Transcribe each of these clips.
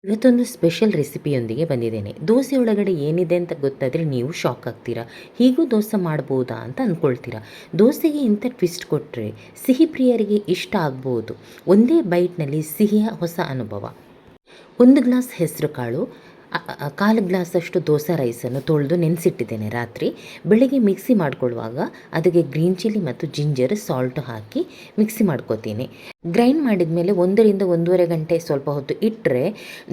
ಇವತ್ತೊಂದು ಸ್ಪೆಷಲ್ ರೆಸಿಪಿಯೊಂದಿಗೆ ಬಂದಿದ್ದೇನೆ. ದೋಸೆ ಒಳಗಡೆ ಏನಿದೆ ಅಂತ ಗೊತ್ತಾದರೆ ನೀವು ಶಾಕ್ ಆಗ್ತೀರಾ. ಹೀಗೂ ದೋಸೆ ಮಾಡ್ಬೋದಾ ಅಂತ ಅಂದ್ಕೊಳ್ತೀರಾ. ದೋಸೆಗೆ ಇಂಥ ಟ್ವಿಸ್ಟ್ ಕೊಟ್ಟರೆ ಸಿಹಿ ಪ್ರಿಯರಿಗೆ ಇಷ್ಟ ಆಗ್ಬೋದು. ಒಂದೇ ಬೈಟ್ನಲ್ಲಿ ಸಿಹಿಯ ಹೊಸ ಅನುಭವ. 1 ಗ್ಲಾಸ್ ಹೆಸರು ಕಾಳು, ಕಾಲು ಗ್ಲಾಸಷ್ಟು ದೋಸೆ ರೈಸನ್ನು ತೊಳೆದು ನೆನೆಸಿಟ್ಟಿದ್ದೇನೆ ರಾತ್ರಿ. ಬೆಳಿಗ್ಗೆ ಮಿಕ್ಸಿ ಮಾಡ್ಕೊಳ್ಳುವಾಗ ಅದಕ್ಕೆ ಗ್ರೀನ್ ಚಿಲ್ಲಿ ಮತ್ತು ಜಿಂಜರ್ ಸಾಲ್ಟ್ ಹಾಕಿ ಮಿಕ್ಸಿ ಮಾಡ್ಕೋತೀನಿ. ಗ್ರೈಂಡ್ ಮಾಡಿದ ಮೇಲೆ 1 ರಿಂದ 1.5 ಗಂಟೆ ಸ್ವಲ್ಪ ಹೊತ್ತು ಇಟ್ಟರೆ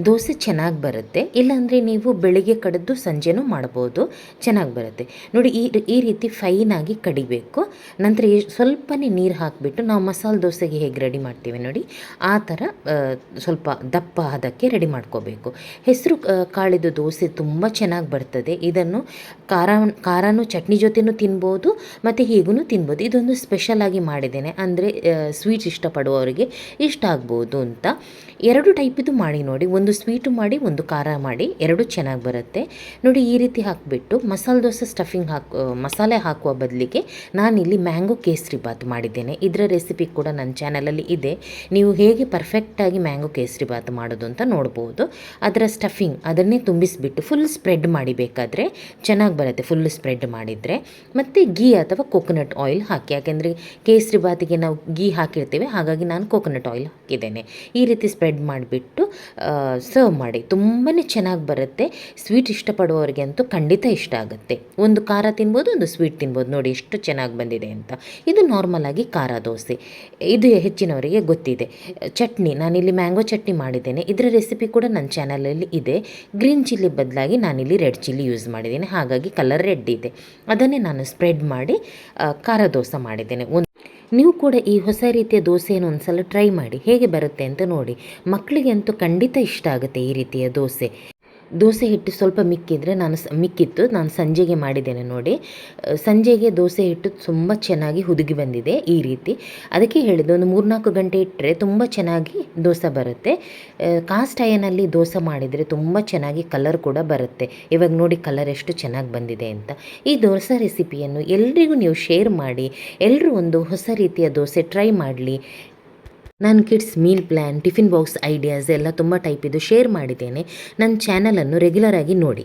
ದೋಸೆ ಚೆನ್ನಾಗಿ ಬರುತ್ತೆ. ಇಲ್ಲಾಂದರೆ ನೀವು ಬೆಳಿಗ್ಗೆ ಕಡೆದು ಸಂಜೆನೂ ಮಾಡ್ಬೋದು, ಚೆನ್ನಾಗಿ ಬರುತ್ತೆ. ನೋಡಿ, ಈ ರೀತಿ ಫೈನಾಗಿ ಕಡಿಬೇಕು. ನಂತರ ಸ್ವಲ್ಪನೇ ನೀರು ಹಾಕಿಬಿಟ್ಟು ನಾವು ಮಸಾಲೆ ದೋಸೆಗೆ ಹೇಗೆ ರೆಡಿ ಮಾಡ್ತೀವಿ ನೋಡಿ, ಆ ಥರ ಸ್ವಲ್ಪ ದಪ್ಪ ಹದಕ್ಕೆ ರೆಡಿ ಮಾಡ್ಕೋಬೇಕು. ಹೆಸರು ಕಾಳಿದು ದೋಸೆ ತುಂಬ ಚೆನ್ನಾಗಿ ಬರ್ತದೆ. ಇದನ್ನು ಖಾರನೂ ಚಟ್ನಿ ಜೊತೆನೂ ತಿನ್ಬೋದು ಮತ್ತು ಹೀಗೂ ತಿನ್ಬೋದು. ಇದೊಂದು ಸ್ಪೆಷಲಾಗಿ ಮಾಡಿದ್ದೇನೆ, ಅಂದರೆ ಸ್ವೀಟ್ಸ್ ಇಷ್ಟಪಡುವವರಿಗೆ ಇಷ್ಟ ಆಗ್ಬೋದು ಅಂತ. 2 ಟೈಪಿದು ಮಾಡಿ ನೋಡಿ, ಒಂದು ಸ್ವೀಟು ಮಾಡಿ, ಒಂದು ಖಾರ ಮಾಡಿ, 2 ಚೆನ್ನಾಗಿ ಬರುತ್ತೆ. ನೋಡಿ, ಈ ರೀತಿ ಹಾಕಿಬಿಟ್ಟು ಮಸಾಲೆ ದೋಸೆ ಸ್ಟಫಿಂಗ್ ಮಸಾಲೆ ಹಾಕುವ ಬದಲಿಗೆ ನಾನಿಲ್ಲಿ ಮ್ಯಾಂಗೋ ಕೇಸರಿ ಬಾತ್ ಮಾಡಿದ್ದೇನೆ. ಇದರ ರೆಸಿಪಿ ಕೂಡ ನನ್ನ ಚಾನಲಲ್ಲಿ ಇದೆ. ನೀವು ಹೇಗೆ ಪರ್ಫೆಕ್ಟಾಗಿ ಮ್ಯಾಂಗೋ ಕೇಸರಿ ಬಾತ್ ಮಾಡೋದು ಅಂತ ನೋಡ್ಬೋದು. ಅದರ ಸ್ಟಫಿಂಗ್ ಅದನ್ನೇ ತುಂಬಿಸಿಬಿಟ್ಟು ಫುಲ್ ಸ್ಪ್ರೆಡ್ ಮಾಡಿ, ಬೇಕಾದರೆ ಚೆನ್ನಾಗಿ ಬರುತ್ತೆ ಫುಲ್ ಸ್ಪ್ರೆಡ್ ಮಾಡಿದರೆ. ಮತ್ತು ಗೀ ಅಥವಾ ಕೋಕೋನಟ್ ಆಯಿಲ್ ಹಾಕಿ, ಯಾಕೆಂದರೆ ಕೇಸರಿ ಬಾತಿಗೆ ನಾವು ಗೀ ಹಾಕಿರ್ತೇವೆ, ಹಾಗಾಗಿ ನಾನು ಕೋಕೋನಟ್ ಆಯಿಲ್ ಹಾಕಿದ್ದೇನೆ. ಈ ರೀತಿ ಸ್ಪ್ರೆಡ್ ಮಾಡಿಬಿಟ್ಟು ಸರ್ವ್ ಮಾಡಿ, ತುಂಬಾ ಚೆನ್ನಾಗಿ ಬರುತ್ತೆ. ಸ್ವೀಟ್ ಇಷ್ಟಪಡುವವರಿಗೆ ಅಂತೂ ಖಂಡಿತ ಇಷ್ಟ ಆಗುತ್ತೆ. ಒಂದು ಖಾರ ತಿನ್ಬೋದು, ಒಂದು ಸ್ವೀಟ್ ತಿನ್ಬೋದು. ನೋಡಿ ಎಷ್ಟು ಚೆನ್ನಾಗಿ ಬಂದಿದೆ ಅಂತ. ಇದು ನಾರ್ಮಲ್ ಆಗಿ ಖಾರ ದೋಸೆ, ಇದು ಹೆಚ್ಚಿನವರಿಗೆ ಗೊತ್ತಿದೆ. ಚಟ್ನಿ, ನಾನಿಲ್ಲಿ ಮ್ಯಾಂಗೋ ಚಟ್ನಿ ಮಾಡಿದ್ದೇನೆ. ಇದರ ರೆಸಿಪಿ ಕೂಡ ನನ್ನ ಚಾನಲಲ್ಲಿ ಇದೆ. ಗ್ರೀನ್ ಚಿಲ್ಲಿ ಬದಲಾಗಿ ನಾನಿಲ್ಲಿ ರೆಡ್ ಚಿಲ್ಲಿ ಯೂಸ್ ಮಾಡಿದ್ದೀನಿ, ಹಾಗಾಗಿ ಕಲರ್ ರೆಡ್ ಇದೆ. ಅದನ್ನೇ ನಾನು ಸ್ಪ್ರೆಡ್ ಮಾಡಿ ಖಾರ ದೋಸೆ ಮಾಡಿದ್ದೇನೆ. ನೀವು ಕೂಡ ಈ ಹೊಸ ರೀತಿಯ ದೋಸೆಯನ್ನು ಒಂದು ಸಲ ಟ್ರೈ ಮಾಡಿ, ಹೇಗೆ ಬರುತ್ತೆ ಅಂತ ನೋಡಿ. ಮಕ್ಕಳಿಗೆ ಅಂತೂ ಖಂಡಿತ ಇಷ್ಟ ಆಗುತ್ತೆ ಈ ರೀತಿಯ ದೋಸೆ ಹಿಟ್ಟು ಸ್ವಲ್ಪ ಮಿಕ್ಕಿತ್ತು, ನಾನು ಸಂಜೆಗೆ ಮಾಡಿದ್ದೇನೆ ನೋಡಿ. ಸಂಜೆಗೆ ದೋಸೆ ಹಿಟ್ಟು ತುಂಬ ಚೆನ್ನಾಗಿ ಹುದುಗಿ ಬಂದಿದೆ ಈ ರೀತಿ. ಅದಕ್ಕೆ ಹೇಳಿದ್ದು, ಒಂದು 3-4 ಗಂಟೆ ಇಟ್ಟರೆ ತುಂಬ ಚೆನ್ನಾಗಿ ದೋಸೆ ಬರುತ್ತೆ. ಕಾಸ್ಟ್ ಐರನ್ನಲ್ಲಿ ದೋಸೆ ಮಾಡಿದರೆ ತುಂಬ ಚೆನ್ನಾಗಿ ಕಲರ್ ಕೂಡ ಬರುತ್ತೆ. ಇವಾಗ ನೋಡಿ ಕಲರ್ ಎಷ್ಟು ಚೆನ್ನಾಗಿ ಬಂದಿದೆ ಅಂತ. ಈ ದೋಸೆ ರೆಸಿಪಿಯನ್ನು ಎಲ್ರಿಗೂ ನೀವು ಶೇರ್ ಮಾಡಿ, ಎಲ್ಲರೂ ಒಂದು ಹೊಸ ರೀತಿಯ ದೋಸೆ ಟ್ರೈ ಮಾಡಲಿ. ನಾನು kids meal plan, tiffin box ideas ಎಲ್ಲ ತುಂಬ ಟೈಪಿದ್ದು ಶೇರ್ ಮಾಡಿದ್ದೇನೆ. ನನ್ನ ಚಾನಲನ್ನು ರೆಗ್ಯುಲರಾಗಿ ನೋಡಿ.